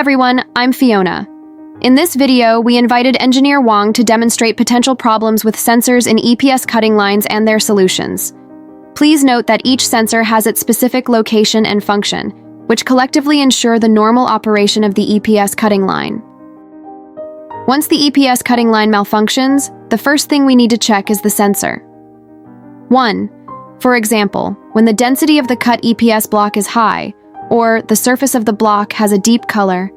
everyone, I'm Fiona. In this video, we invited engineer Wang to demonstrate potential problems with sensors in EPS cutting lines and their solutions. Please note that each sensor has its specific location and function, which collectively ensure the normal operation of the EPS cutting line. Once the EPS cutting line malfunctions, the first thing we need to check is the sensor. 1. For example, when the density of the cut EPS block is high, or the surface of the block has a deep color,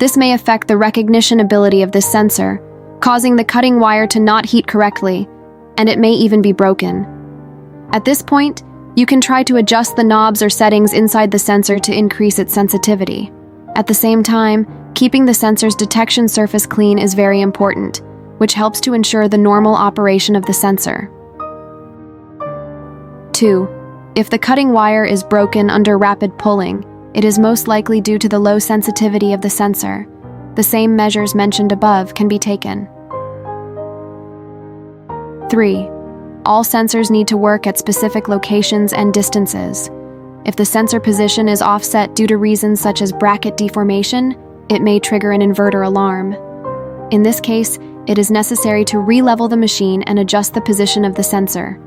this may affect the recognition ability of this sensor, causing the cutting wire to not heat correctly, and it may even be broken. At this point, you can try to adjust the knobs or settings inside the sensor to increase its sensitivity. At the same time, keeping the sensor's detection surface clean is very important, which helps to ensure the normal operation of the sensor. 2. If the cutting wire is broken under rapid pulling, it is most likely due to the low sensitivity of the sensor. The same measures mentioned above can be taken. 3. All sensors need to work at specific locations and distances. If the sensor position is offset due to reasons such as bracket deformation, it may trigger an inverter alarm. In this case, it is necessary to re-level the machine and adjust the position of the sensor.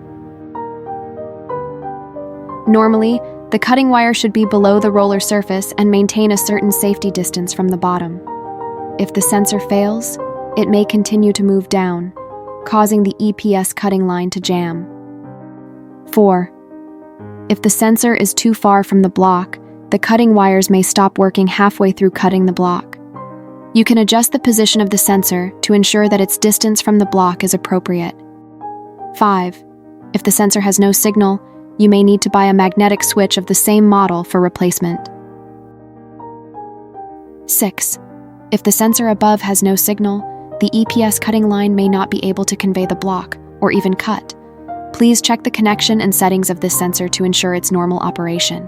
Normally, the cutting wire should be below the roller surface and maintain a certain safety distance from the bottom. If the sensor fails, it may continue to move down, causing the EPS cutting line to jam. 4. If the sensor is too far from the block, the cutting wires may stop working halfway through cutting the block. You can adjust the position of the sensor to ensure that its distance from the block is appropriate. 5. If the sensor has no signal, you may need to buy a magnetic switch of the same model for replacement. 6. If the sensor above has no signal, the EPS cutting line may not be able to convey the block, or even cut. Please check the connection and settings of this sensor to ensure its normal operation.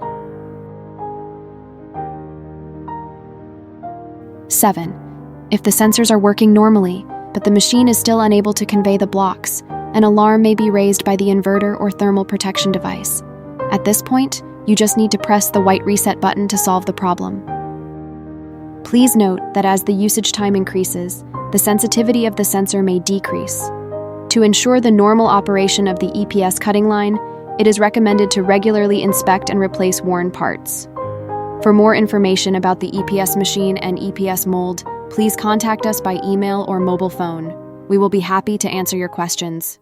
7. If the sensors are working normally, but the machine is still unable to convey the blocks, an alarm may be raised by the inverter or thermal protection device. At this point, you just need to press the white reset button to solve the problem. Please note that as the usage time increases, the sensitivity of the sensor may decrease. To ensure the normal operation of the EPS cutting line, it is recommended to regularly inspect and replace worn parts. For more information about the EPS machine and EPS mold, please contact us by email or mobile phone. We will be happy to answer your questions.